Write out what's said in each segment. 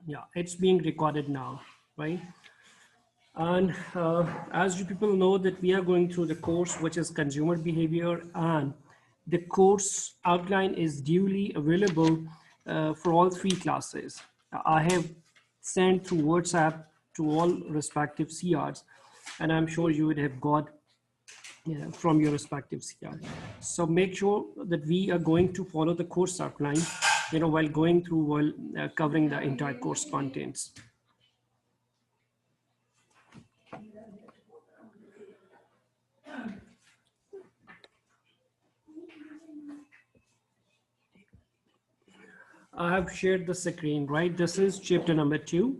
Yeah, it's being recorded now, right? And as you people know that we are going through the course which is consumer behavior, and the course outline is duly available for all three classes. I have sent through WhatsApp to all respective CRs, and I'm sure you would have got, yeah, from your respective CR. So make sure that we are going to follow the course outline, while going through, while covering the entire course contents. I have shared the screen, right? This is chapter number 2,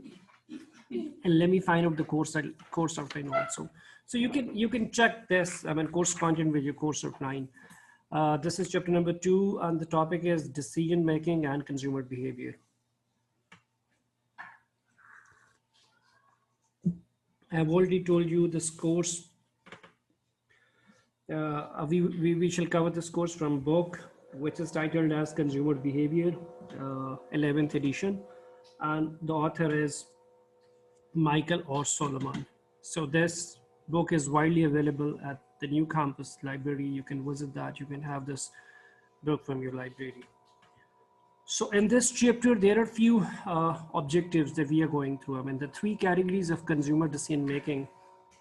and let me find out the course outline also. So you can check this. I mean, course content with your course outline. This is chapter number 2, and the topic is decision making and consumer behavior. I have already told you this course. We shall cover this course from book which is titled as Consumer Behavior, 11th edition, and the author is Michael or Solomon. So this book is widely available at the New Campus Library. You can visit that. You can have this book from your library. So in this chapter, there are few objectives that we are going through. I mean, the three categories of consumer decision making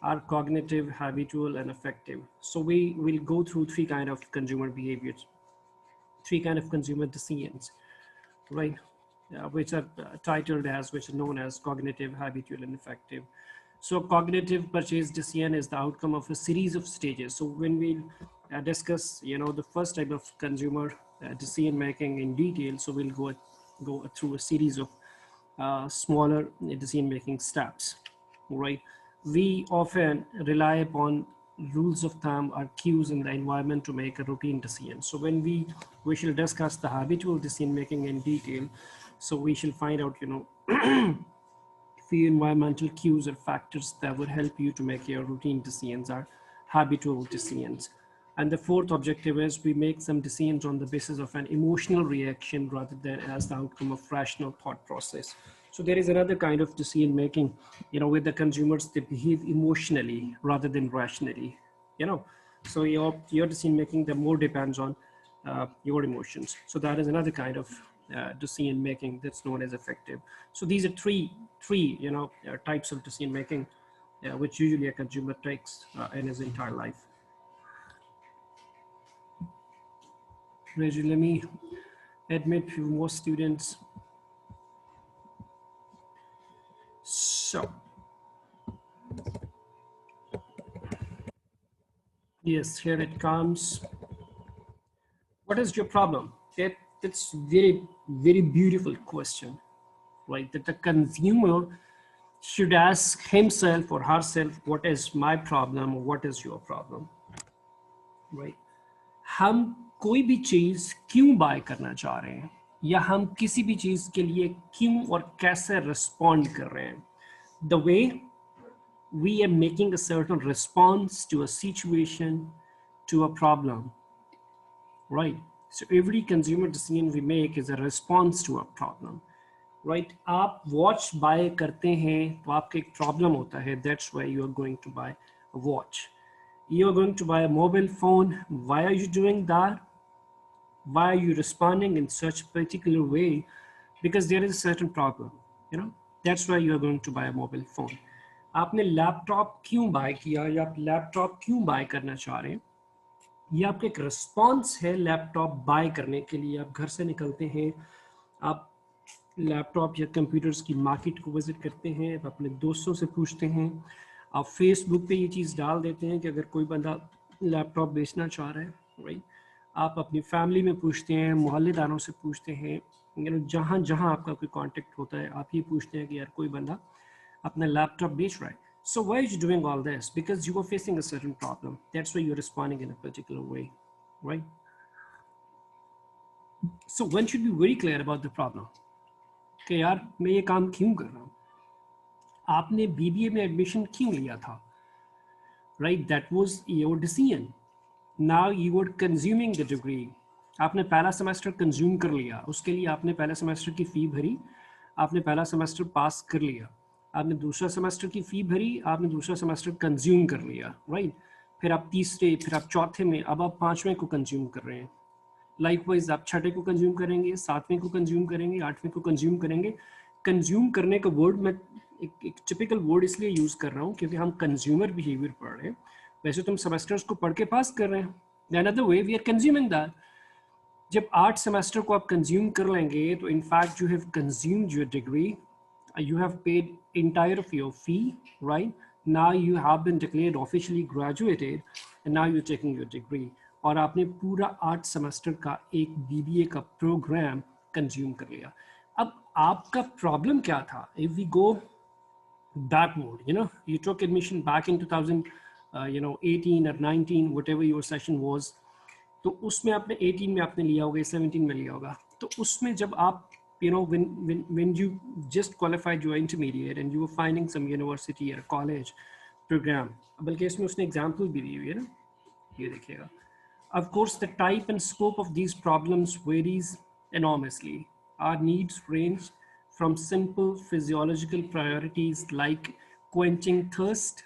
are cognitive, habitual, and affective. So we will go through three kind of consumer behaviors, three kind of consumer decisions, right? Which are titled as, which are known as cognitive, habitual, and affective. So cognitive purchase decision is the outcome of a series of stages. So when we discuss, the first type of consumer decision making in detail, so we'll go through a series of smaller decision making steps, right? We often rely upon rules of thumb or cues in the environment to make a routine decision. So when we shall discuss the habitual decision making in detail, so we shall find out, few environmental cues or factors that would help you to make your routine decisions are habitual decisions. And the fourth objective is we make some decisions on the basis of an emotional reaction rather than as the outcome of rational thought process. So there is another kind of decision making, with the consumers, they behave emotionally rather than rationally, So your decision making, the more depends on your emotions. So that is another kind of decision making that's known as affective. So these are three types of decision making, which usually a consumer takes in his entire life. Reggie, let me admit few more students. So, yes, here it comes. What is your problem? That's very, very beautiful question, right? That the consumer should ask himself or herself, what is my problem or what is your problem, right? हम कोई भी चीज क्यों bye करना चाह रहे हैं, या हम किसी भी चीज के लिए क्यों और कैसे रिस्पॉन्ड कर रहे हैं. The way we are making a certain response to a situation, to a problem, right? So every consumer decision we make is a response to a problem, right? आप watch buy करते हैं तो आपका एक problem होता है, that's why you are going to buy a watch. You are going to buy a mobile phone. Why are you doing that? Why are you responding in such a particular way? Because there is a certain problem, that's why you are going to buy a mobile phone. आपने laptop क्यों bye किया, या आप laptop क्यों bye करना चाह रहे हैं, ये आपका एक रिस्पॉन्स है लैपटॉप बाय करने के लिए. आप घर से निकलते हैं, आप लैपटॉप या कंप्यूटर्स की मार्केट को विजिट करते हैं, आप अपने दोस्तों से पूछते हैं, आप फेसबुक पे ये चीज़ डाल देते हैं कि अगर कोई बंदा लैपटॉप बेचना चाह रहा है, राइट? आप अपनी फैमिली में पूछते हैं, मोहल्लेदारों से पूछते हैं, जहाँ जहाँ आपका कोई कांटेक्ट होता है आप ये पूछते हैं कि यार कोई बंदा अपना लैपटॉप बेच रहा है. So why are you doing all this? Because you are facing a certain problem. That's why you're responding in a particular way, right? So one should be very clear about the problem. कि यार मैं ये काम क्यों कर रहा हूँ, आपने बीबीए में एडमिशन क्यों लिया था, right? That was your decision. Now you are consuming the degree. आपने पहला सेमेस्टर कंज्यूम कर लिया, उसके लिए आपने पहले सेमेस्टर की फ़ी भरी, आपने पहला सेमेस्टर पास कर लिया, आपने दूसरा सेमेस्टर की फ़ी भरी, आपने दूसरा सेमेस्टर कंज्यूम कर लिया, राइट। फिर आप तीसरे, फिर आप चौथे में, अब आप पाँचवें को कंज्यूम कर रहे हैं। लाइकवाइज आप छठे को कंज्यूम करेंगे, सातवें को कंज्यूम करेंगे, आठवें को कंज्यूम करेंगे। कंज्यूम करने का वर्ड मैं एक टिपिकल वर्ड इसलिए यूज़ कर रहा हूँ क्योंकि हम कंज्यूमर बिहेवियर पढ़ रहे हैं। वैसे तो हम सेमेस्टर्स को पढ़ के पास कर रहे हैं, another way we are consuming that. जब 8 सेमेस्टर को आप कंज्यूम कर लेंगे तो in fact you have consumed your degree, you have paid entire of your fee, right? Now you have been declared officially graduated and now you're taking your degree, और आपने पूरा 8 semester का एक बीबीए का प्रोग्राम कंज्यूम कर लिया। अब आपका प्रॉब्लम क्या था? If we go backward, you took admission back in 2018 or 19, whatever your session was, तो उसमें आपने 18 में आपने लिया होगा, 17 में लिया होगा। तो उसमें जब आप when you just qualified your intermediate and you were finding some university or college program, बल्कि इसमें उसने एग्जाम्पल भी दी हुई है ना, ये देखिएगा। Of course, the type and scope of these problems varies enormously. Our needs range from simple physiological priorities like quenching thirst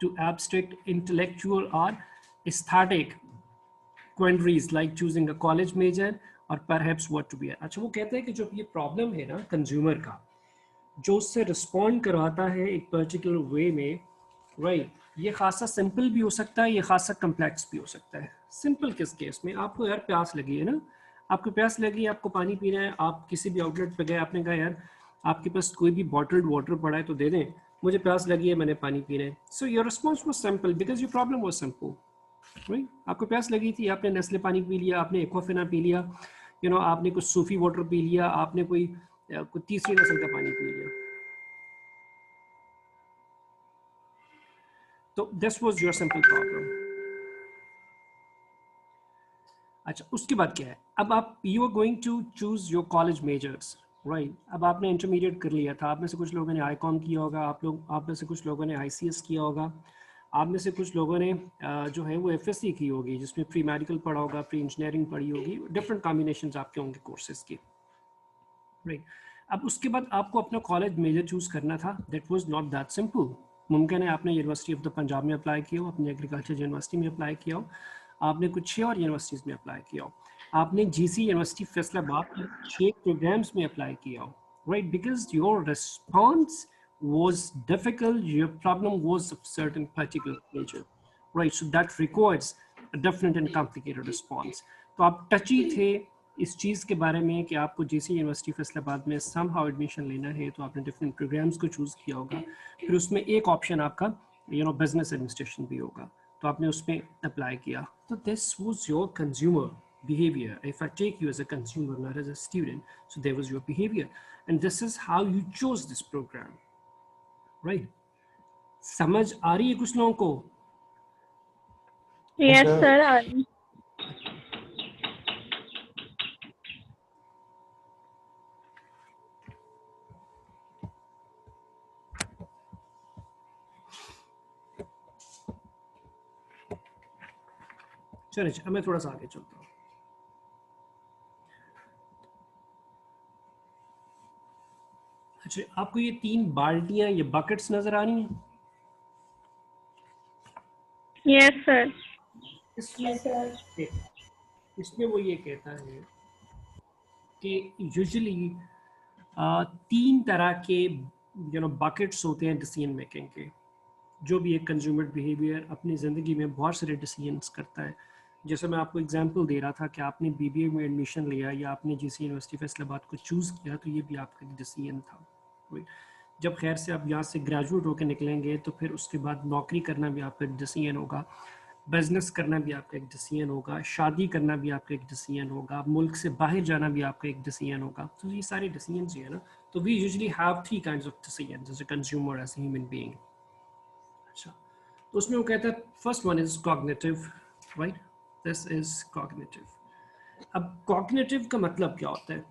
to abstract intellectual or aesthetic quandaries like choosing a college major or perhaps what to be. अच्छा, वो कहते हैं कि जो ये problem है ना consumer का, जो उससे रिस्पॉन्ड करवाता है एक पर्टिकुलर वे में, राइट, ये खासा सिंपल भी हो सकता है, ये खासा कम्प्लेक्स भी हो सकता है। सिंपल किस केस में? आपको यार प्यास लगी है ना, आपको प्यास लगी, आपको पानी पीना है, आप किसी भी आउटलेट पे गए, आपने कहा यार आपके पास कोई भी बॉटल्ड वाटर पड़ा है तो दे दें, मुझे प्यास लगी है, मैंने पानी पीना है। So your response was simple because your problem was simple, right. आपको प्यास लगी थी, आपने नेस्ले पानी पी लिया, आपने एक्वाफिना पी लिया, आपने कुछ सूफी वाटर पी लिया, आपने कोई तीसरी नस्ल का पानी पी लिया। तो this was your simple problem. अच्छा, उसके बाद क्या है? अब आप you are going to choose your college majors, right. अब आपने इंटरमीडिएट कर लिया था, आप में से कुछ लोगों ने आईकॉम किया होगा, आप में से कुछ लोगों ने आईसीएस किया होगा, आप में से कुछ लोगों ने जो है वो एफएससी की होगी, जिसमें प्री मेडिकल पढ़ा होगा, प्री इंजीनियरिंग पढ़ी होगी, डिफरेंट कॉम्बिनेशंस आपके होंगे कोर्सेज की, राइट। अब उसके बाद आपको अपना कॉलेज मेजर चूज करना था। That was not that simple. मुमकिन है आपने यूनिवर्सिटी ऑफ द पंजाब में अप्लाई किया हो, अपने एग्रीकल्चर यूनिवर्सिटी में अप्लाई किया हो, आपने कुछ 6 और यूनिवर्सिटीज़ में अप्लाई किया हो, आपने जीसी यूनिवर्सिटी फैसलाबाद के 6 प्रोग्राम्स में अप्लाई किया हो, right, because your response was difficult, your problem was of certain particular nature, right? So that requires a different and complicated response. तो आप टची थे इस चीज़ के बारे में कि आपको जीसी यूनिवर्सिटी फैसलाबाद में समहाउ एडमिशन लेना है, तो आपने डिफरेंट प्रोग्राम्स को चूज़ किया होगा। फिर उसमें एक ऑप्शन आपका बिजनेस एडमिनिस्ट्रेशन भी होगा, तो आपने उसमें अप्लाई किया। तो this was your consumer behavior. If I take you as a consumer, not as a student, so there was your behavior, and this is how you chose this program, right? समझ आ रही है कुछ लोगों को? Yes, sir. आ रही। चलिए, अब मैं थोड़ा सा आगे चलता हूँ। अच्छा, आपको ये 3 बाल्टियां, ये बकेट्स नजर आ रही हैं? Yes, sir. इसमें वो ये कहता है कि यूजुअली 3 तरह के बकेट्स होते हैं डिसीजन मेकिंग के। जो भी एक कंज्यूमर बिहेवियर अपनी ज़िंदगी में बहुत सारे डिसीजंस करता है। जैसे मैं आपको एग्जांपल दे रहा था कि आपने बीबीए में एडमिशन लिया या आपने जीसी यूनिवर्सिटी फैसलाबाद को चूज़ किया, तो ये भी आपका एक डिसीजन था। जब खैर से आप यहाँ से ग्रेजुएट होकर निकलेंगे तो फिर उसके बाद नौकरी करना भी आपका एक डिसीजन होगा, बिजनेस करना भी आपका एक डिसीजन होगा, शादी करना भी आपका एक डिसीजन होगा, मुल्क से बाहर जाना भी आपका एक डिसीजन होगा। तो ये सारे डिसीजन जो है ना, तो we usually have 3 kinds of decisions as a consumer, as a human being. अच्छा, तो उसमें वो कहता है first one is cognitive, right, this is cognitive. अब कॉग्निटिव का मतलब क्या होता है?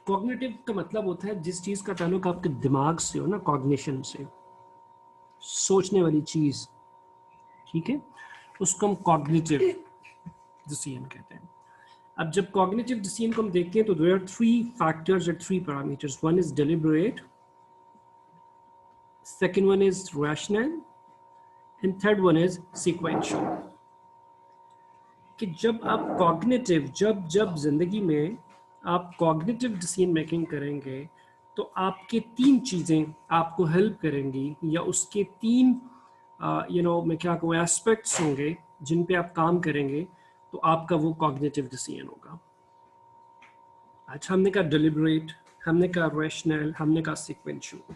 कॉग्निटिव का मतलब होता है जिस चीज का ताल्लुक आपके दिमाग से हो ना, कॉग्निशन से, सोचने वाली चीज, ठीक है, उसको हम कॉग्निटिव डिसीजन कहते हैं। अब जब कॉग्निटिव डिसीजन को हम देखते हैं तो देयर आर 3 फैक्टर्स और 3 parameters. One is deliberate, second one is rational, and third one is sequential. कि जब आप कॉग्निटिव जब जब जिंदगी में आप कॉग्निटिव डिसीजन मेकिंग करेंगे तो आपके 3 चीज़ें आपको हेल्प करेंगी, या उसके 3 मैं क्या कहूँ एस्पेक्ट्स होंगे जिन पे आप काम करेंगे तो आपका वो कॉग्निटिव डिसीजन होगा. अच्छा, हमने कहा डिलिबरेट, हमने कहा रैशनल, हमने कहा सीक्वेंशियल.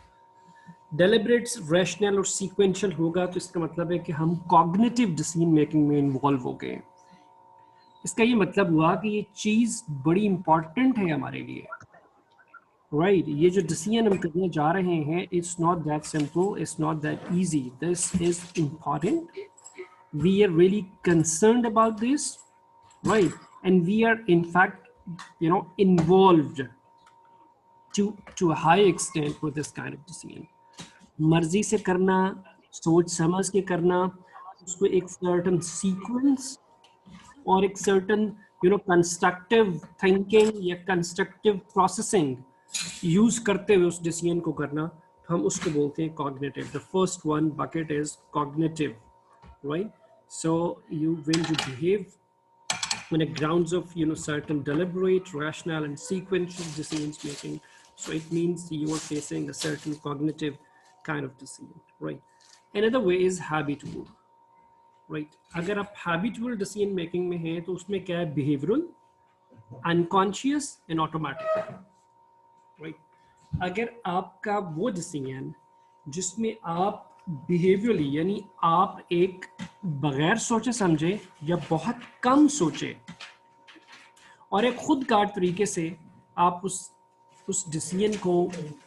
डेलिबरेट, रैशनल और सीक्वेंशियल होगा तो इसका मतलब है कि हम कॉग्निटिव डिसीजन मेकिंग में इन्वॉल्व हो गए. इसका ये मतलब हुआ कि ये चीज़ बड़ी इंपॉर्टेंट है हमारे लिए, राइट. ये जो डिसीजन हम करने जा रहे हैं, it's not that simple, it's not that easy, this is important. We are really concerned about this, right, and we are in fact involved to a high extent with this kind of decision. मर्जी से करना, सोच समझ के करना, उसको एक certain sequence और एक certain constructive thinking या constructive processing use करते हुए उस decision को करना, हम उसको बोलते हैं cognitive. The first one bucket is cognitive, right? So when you behave on the grounds of certain deliberate, rational, and sequential decisions making, so it means you are facing a certain cognitive kind of decision, right? Another way is habitual, right? अगर आप habitual decision making में हैं तो उसमें क्या है, behavioral, unconscious and automatic, right? अगर आपका वो decision जिसमें आप behaviorally यानी आप एक बगैर सोचे समझे या बहुत कम सोचे और एक खुद कार तरीके से आप उस डिसीजन को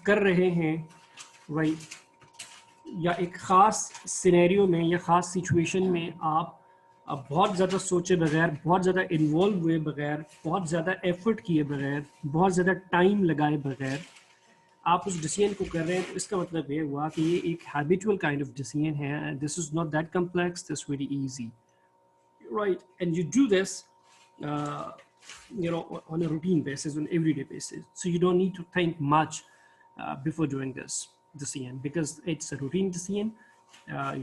कर रहे हैं, राइट, या एक ख़ास सिनेरियो में या ख़ास सिचुएशन में आप बहुत ज़्यादा सोचे बगैर, बहुत ज़्यादा इन्वॉल्व हुए बगैर, बहुत ज़्यादा एफर्ट किए बगैर, बहुत ज़्यादा टाइम लगाए बगैर आप उस डिसीजन को कर रहे हैं, तो इसका मतलब ये हुआ कि ये एक हैबिचुअल काइंड ऑफ डिसीजन है. This is not that complex, this very easy, right, and you do this on a routine basis, on everyday basis. So you don't need to think much before doing this decision, because it's a routine decision.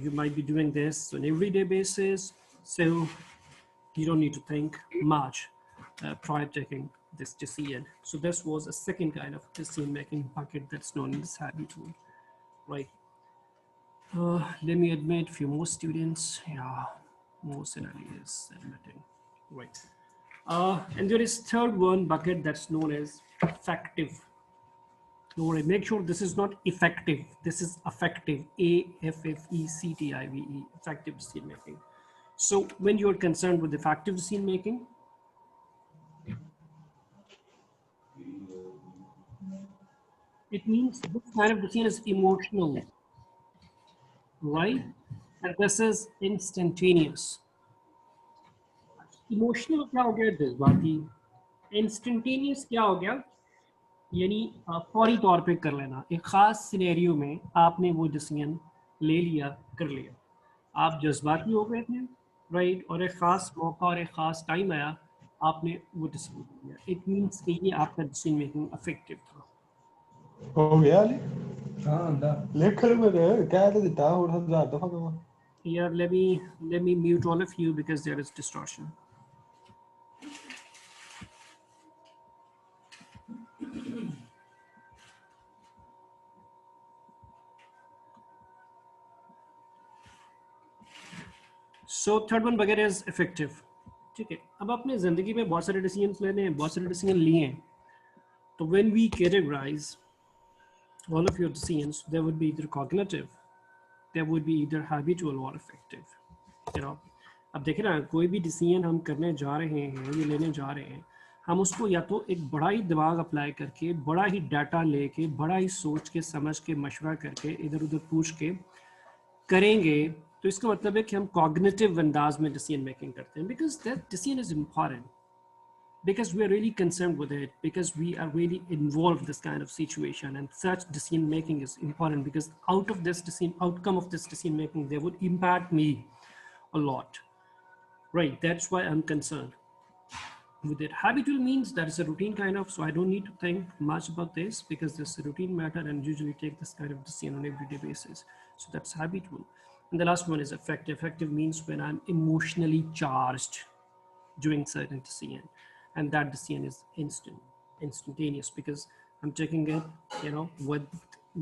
You might be doing this on everyday basis, so you don't need to think much prior taking this decision. So this was a second kind of decision making bucket that's known as habitual, right? Let me admit few more students. Yeah, more scenarios admitting, right? And there is third one bucket that's known as affective. Don't make sure this is not effective. This is affective. AFFECTIVE. Effective decision making. So when you're concerned with effective decision making, it means this kind of decision is emotional, right? And this is instantaneous. Emotional क्या हो गया, जज्बाती. Instantaneous क्या हो गया, यानी फौरी तौर पे कर लेना. एक ख़ास सिनेरियो में आपने वो डिसीजन ले लिया, कर लिया, आप जज्बाती हो गए थे, राइट, और एक ख़ास मौका और एक ख़ास टाइम आया, आपने वो डिसीजन लिया. इट मीन्स कि ये आपका डिसीजन मेकिंग अफेक्टिव था. हो गया अली? हाँ, लिख मेरे कह तो दिता और 1000 दफा कमा. Here, let me mute all of you because there is distortion. So third one bucket is effective. ठीक है, अब अपने ज़िंदगी में बहुत सारे डिसीजन लेने हैं, बहुत सारे डिसीजन लिए हैं, तो when we categorize all of your decisions, there would be either cognitive, there would be either habitual or affective. अब देखें ना, कोई भी डिसीजन हम करने जा रहे हैं, ये लेने जा रहे हैं, हम उसको या तो एक बड़ा ही दिमाग अप्लाई करके, बड़ा ही डाटा लेके, बड़ा ही सोच के, समझ के, मशवरा करके, इधर उधर पूछ के करेंगे, तो इसका मतलब है कि हम कॉग्निटिव अंदाज में डिसीजन मेकिंग करते हैं, because that decision is important, because we are really concerned with it, because we are really involved in this kind of situation, and such decision making is important because out of this decision, outcome of this decision making, they would impact me a lot, right? That's why I'm concerned. with it. Habitual means that is a routine kind of, so I don't need to think much about this because this is a routine matter and usually take this kind of decision on everyday basis. So that's habitual. And the last one is affective. Affective means when I'm emotionally charged doing certain decision, and that decision is instantaneous because I'm taking it, with,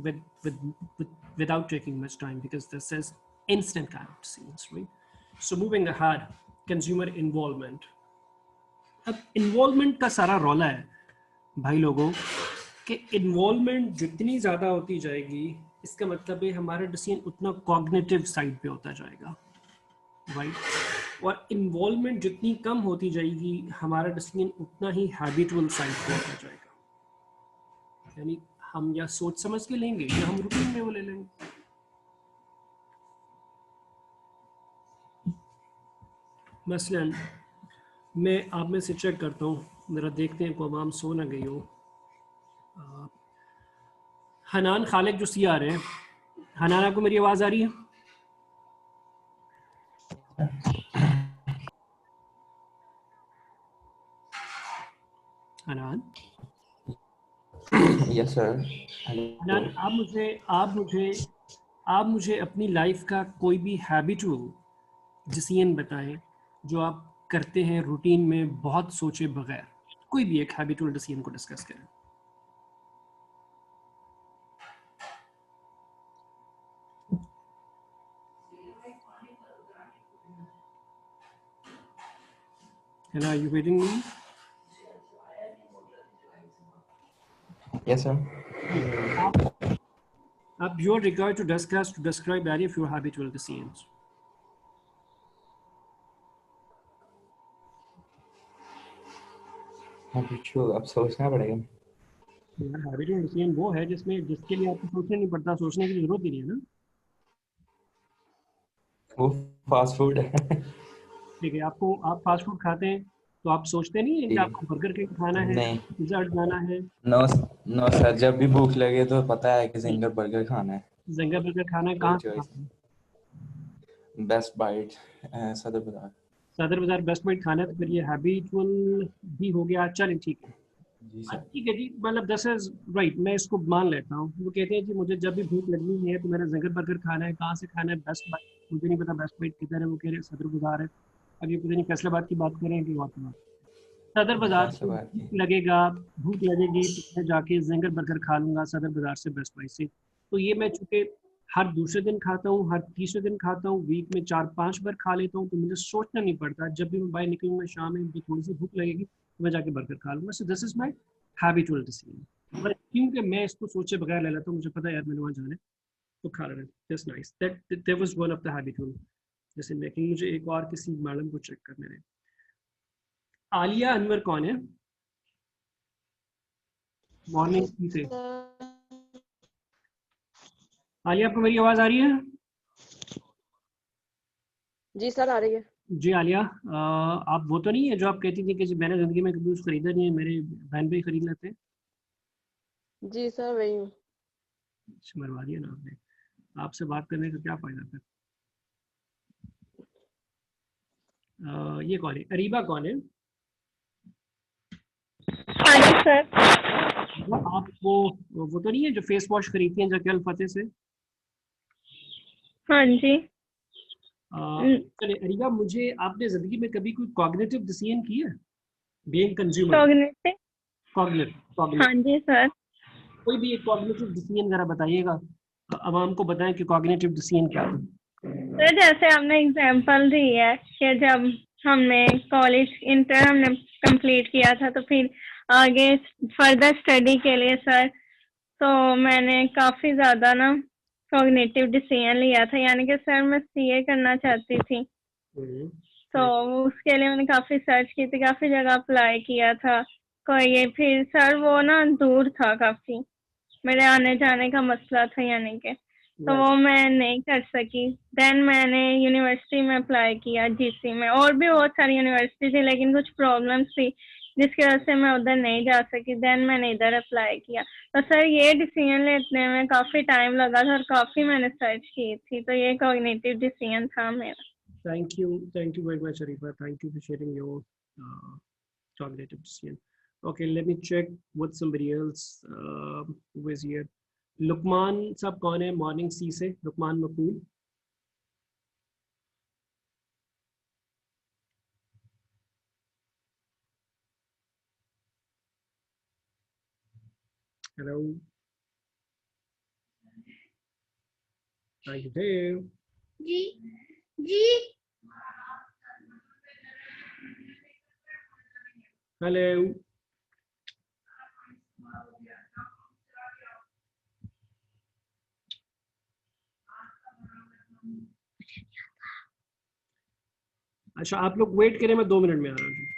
with, with without taking much time because this is instant kind of decisions, right? So moving ahead, consumer involvement. अब involvement का सारा रौला है भाई लोगों कि involvement जितनी ज़्यादा होती जाएगी इसका मतलब है हमारा डिसीजन उतना कॉग्निटिव साइड पे होता जाएगा, राइट? और इन्वॉल्वमेंट जितनी कम होती जाएगी हमारा डिसीजन उतना ही हैबिचुअल साइड पे होता जाएगा। यानी हम या सोच समझ के लेंगे या हम रूटीन में वो ले लेंगे। मसलन मैं आप में से चेक करता हूँ, ज़रा देखते हैं कौम सो ना गई हो। हनान खालिक जो सी आ रहे हैं, हनान आपको मेरी आवाज़ आ रही है? हनान? Yes sir. हनान आप मुझे अपनी लाइफ का कोई भी हैबिचुअल डिसीजन बताएं जो आप करते हैं रूटीन में बहुत सोचे बगैर। कोई भी एक हैबिचुअल डिसीजन को डिस्कस करें। Hello, are you waiting me? Yes sir. Up your regard to discuss to describe any of your habitual decisions. Habitual, अब सोचना पड़ेगा। हैबिचुअल डिसीजन वो है जिसके लिए आपको सोचना नहीं पड़ता, सोचने की जरूरत ही नहीं है ना। वो फास्ट फूड है। ठीक है, आप फास्ट फूड खाते हैं तो आप सोचते नहीं हैं कि आपको बर्गर किंग खाना है, नहीं, पिज्जा हट जाना है। नो सर, जब भी भूख लगे तो पता है कि जिंगर बर्गर खाना है। जिंगर बर्गर खाना है, कहाँ से खाना है? बेस्ट बाइट, सदर बाजार। सदर बाजार बेस्ट बाइट खाना है, तो फिर ये हैबिचुअल भी हो गया। चलें ठीक है जी सर। ठीक है जी, मतलब दिस इज राइट, मैं इसको मान लेता हूँ। वो कहते हैं जी मुझे जब भी भूख लगनी है तो मेरा जिंगर बर्गर खाना है। कहाँ से खाना है? Best bite. मुझे नहीं पता बेस्ट बाइट किधर है, वो कह रहे हैं सदर बाजार है। अब ये पता नहीं फैसलाबाद की बात करें कि और सदर बाजार से फैसलाबाद की। लगेगा, भूख लगेगी तो मैं जाके जिंगर बर्गर खा लूंगा सदर बाजार से बेस्ट प्राइस से। तो ये मैं चूंकि हर दूसरे दिन खाता हूँ, हर तीसरे दिन खाता हूँ, वीक में 4-5 बार खा लेता हूँ, तो मुझे सोचना नहीं पड़ता। जब भी मैं बाहर निकलूंगा शाम में मुझे थोड़ी सी भूख लगेगी तो मैं जाके बर्गर खा लूंगा। So this is my habitual decision. पर क्योंकि मैं इसको सोचे बगैर ले लेता हूँ, मुझे पता है यार मैंने वहाँ जाना है तो खा लेना। That's nice, that was one of the habitual जैसे मेकिंग। मुझे एक और किसी मैडम को चेक करने दें। आलिया अनवर कौन है? मॉर्निंग से। आलिया आपको मेरी आवाज आ रही है? जी सर आ रही है। जी आलिया, आप वो तो नहीं है जो आप कहती थी कि मैंने जिंदगी में कभी कुछ खरीदा नहीं है, मेरे बहन भाई खरीद लेते हैं? जी सर वही हूँ। मरवा दिया ना आपने। आपसे बात करने का क्या फायदा फिर? ये कौन है? अरीबा कौन है? हाँ जी सर। आप वो तो नहीं है जो फेस वॉश खरीदती हैं जाके अल फतेह से? हाँ जी। चलिए अरीबा, मुझे आपने जिंदगी में कभी कोई कॉग्निटिव डिसीजन किया है बीइंग कंज्यूमर? कॉग्निटिव? कॉग्निटिव हाँ जी सर। कोई भी एक कॉग्निटिव डिसीजन जरा बताइएगा, आवाम को बताएं कि कॉग्निटिव डिसीजन क्या है। सर जैसे आपने एग्जांपल दी है कि जब हमने कॉलेज इंटर हमने कंप्लीट किया था तो फिर आगे फर्दर स्टडी के लिए सर तो मैंने काफ़ी ज़्यादा ना कॉग्निटिव डिसीजन लिया था, यानी कि सर मैं सीए करना चाहती थी। तो उसके लिए मैंने काफ़ी सर्च की थी, काफ़ी जगह अप्लाई किया था कोई ये, फिर सर वो ना दूर था काफ़ी, मेरे आने जाने का मसला था यानी कि, तो वो मैं नहीं कर सकी। देन मैंने यूनिवर्सिटी में अप्लाई किया जीसी में, और भी बहुत सारी यूनिवर्सिटी थी लेकिन कुछ प्रॉब्लम्स थी जिसकी वजह से मैं उधर नहीं जा सकी। देन मैंने इधर अप्लाई किया। तो सर ये डिसीजन लेने में काफ़ी टाइम लगा था और काफ़ी मैंने सर्च की थी, तो ये कॉग्निटिव डिसीजन था मेरा। Thank you very much, Arifa. Thank you for sharing your cognitive decision. Okay, let me check with somebody else who is here. Lukman sab kaun hai morning C se? Lukman Makul. Hello. Are you there? Ji ji Hello. अच्छा आप लोग wait करें, मैं 2 minute में आ रहा हूँ।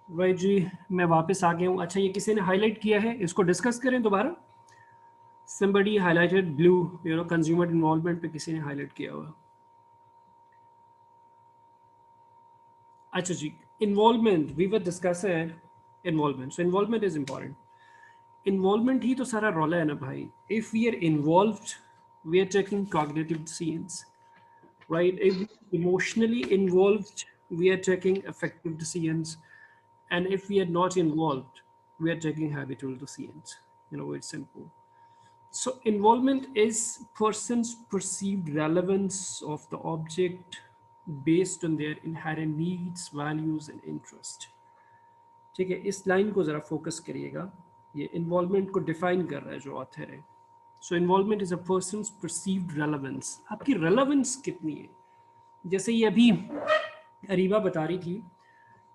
भाई जी मैं वापस आ गया हूँ। अच्छा ये किसी ने हाईलाइट किया है, इसको डिस्कस करें दोबारा। somebody highlighted blue, consumer involvement पे किसी ने हाईलाइट किया हुआ। अच्छा जी, involvement, we were discussing involvement, so involvement is important. Involvement ही तो सारा रौला है ना भाई। If we are involved we are taking cognitive decisions, right? If we're emotionally involved, we are taking effective decisions, and if we are not involved, we are taking habitual decisions. It's simple. So involvement is person's perceived relevance of the object based on their inherent needs, values, and interest. ठीक है, इस line को ज़रा focus करिएगा। ये involvement को define कर रहा है जो ऑथर है। So involvement is a person's perceived relevance. आपकी रेलेवेंस कितनी है? जैसे ये अभी अरीबा बता रही थी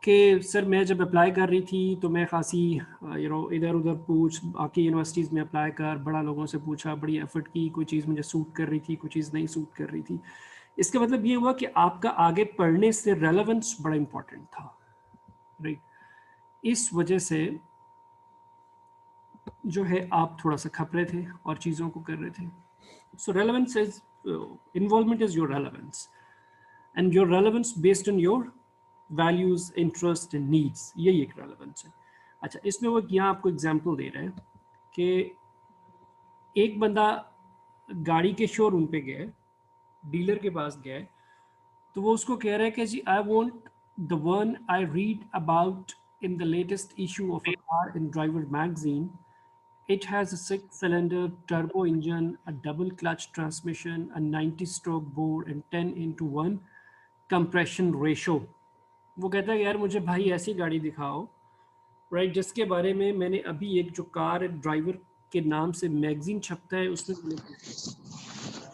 कि सर मैं जब अप्लाई कर रही थी तो मैं खासी इधर उधर पूछ, बाकी यूनिवर्सिटीज़ में अप्लाई कर, बड़ा लोगों से पूछा, बड़ी एफर्ट की, कोई चीज़ मुझे सूट कर रही थी, कोई चीज़ नहीं सूट कर रही थी। इसका मतलब ये हुआ कि आपका आगे पढ़ने से रेलेवेंस बड़ा इंपॉर्टेंट था, राइट? इस वजह से जो है आप थोड़ा सा खपरे थे और चीज़ों को कर रहे थे। So relevance is, involvement is your relevance, and your relevance based on your values, interest and needs, यही एक relevance है। अच्छा, इसमें वो यहाँ आपको एग्जांपल दे रहे हैं कि एक बंदा गाड़ी के शोरूम पे गया, डीलर के पास गया, तो वो उसको कह रहा है कि जी I want the one I read about in the latest issue of a car in driver magazine. It has a 6-cylinder turbo engine, a double clutch transmission, a 90-stroke bore and 10:1 compression ratio. वो कहता है यार मुझे भाई ऐसी गाड़ी दिखाओ, right, जिसके बारे में मैंने अभी एक जो कार ड्राइवर के नाम से मैगजीन छपता है उसमें मैंने पढ़ा।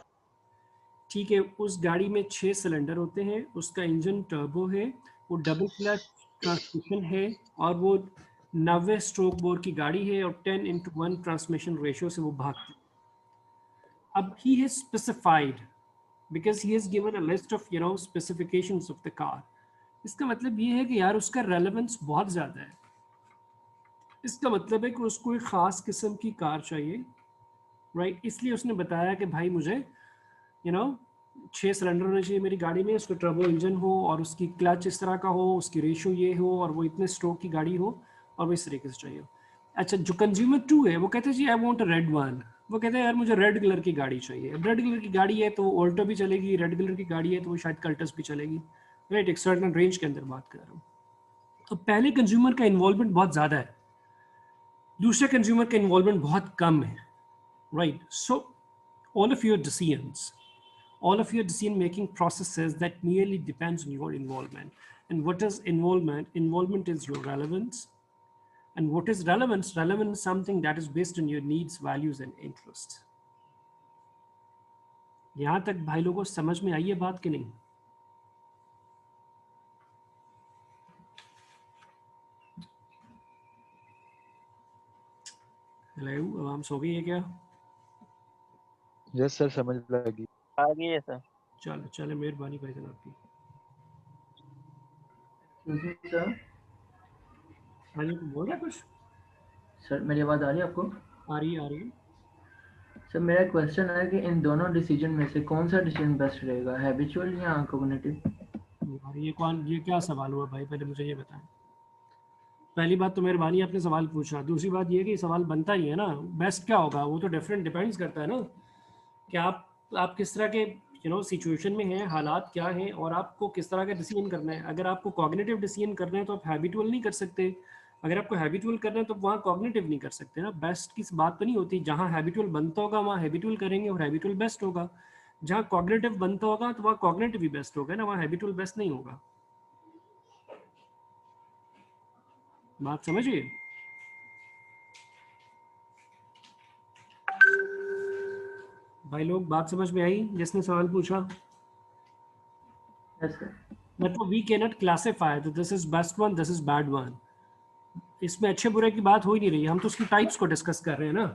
ठीक है, उस गाड़ी में 6 सिलेंडर होते हैं, उसका इंजन टर्बो है, वो डबल क्लच ट्रांसमिशन है और वो 90 स्ट्रोक बोर की गाड़ी है और 10:1 ट्रांसमिशन रेशियो से वो भागती है। अब he has specified because he has given a list of specifications of the car. इसका मतलब ये है कि यार उसका रेलेवेंस बहुत ज़्यादा है। इसका मतलब है कि उसको एक ख़ास किस्म की कार चाहिए, राइट? इसलिए उसने बताया कि भाई मुझे 6 सिलेंडर होने चाहिए मेरी गाड़ी में, उसका टर्बो इंजन हो और उसकी क्लच इस तरह का हो, उसकी रेशियो ये हो और वो इतने स्ट्रोक की गाड़ी हो और वो इस तरीके से चाहिए। अच्छा, जो कंज्यूमर 2 है वो कहते हैं जी I want a red one. वो कहते हैं यार मुझे रेड कलर की गाड़ी चाहिए। अब रेड कलर की गाड़ी है तो वो ऑल्टो भी चलेगी, रेड कलर की गाड़ी है तो वो शायद कल्टस भी चलेगी, राइट? एक सर्टेन रेंज के अंदर बात कर रहा हूँ। तो पहले कंज्यूमर का इन्वॉल्वमेंट बहुत ज़्यादा है, दूसरे कंज्यूमर का इन्वॉल्वमेंट बहुत कम है, right? So all of your decision making processes that merely depends on your involvement. And what is involvement? Involvement is your relevance. And what is relevance? Relevance is something that is based on your needs, values and interests. यहाँ तक भाई लोगों समझ में आई है बात कि नहीं? हेलो, आवाम सो गई है क्या? यस सर, समझ लगी। आ गई है सर। चलो चले, मेहरबानी भाई साहब आपकी। सर हाँ जी, बोल रहा कुछ? सर मेरी आवाज़ आ रही है आपको? आ रही है। सर मेरा क्वेश्चन है कि इन दोनों डिसीजन में से कौन सा डिसीजन बेस्ट रहेगा, हैबिचुअल या कॉग्निटिव? यार ये क्या सवाल हुआ भाई, पहले मुझे ये बताएं। पहली बात तो मेहरबानी आपने सवाल पूछा, दूसरी बात ये कि सवाल बनता ही है ना, बेस्ट क्या होगा वो तो डिपेंड्स करता है ना कि आप किस तरह के सिचुएशन में हैं, हालात क्या हैं और आपको किस तरह का डिसीजन करना है। अगर आपको कॉग्निटिव डिसीजन करना है तो आप हैबिचुअल नहीं कर सकते, अगर आपको हैबिचुअल करना है तो वहाँ कॉग्निटिव नहीं कर सकते ना। बेस्ट की बात तो नहीं होती, जहाँ हैबिचुअल बनता होगा वहाँ हैबिचुअल करेंगे और हैबिचुअल बेस्ट होगा, जहाँ कॉग्निटिव बनता होगा तो वहाँ कॉग्निटिव ही बेस्ट होगा ना, वहाँ हैबिचुअल बेस्ट नहीं होगा। बात समझिए। भाई लोग बात समझ में आई जिसने सवाल पूछा? Yes sir. मतलब we can not classify this is best one, this is bad one. इसमें अच्छे बुरे की बात हो ही नहीं रही, हम तो उसकी टाइप्स को डिस्कस कर रहे हैं ना।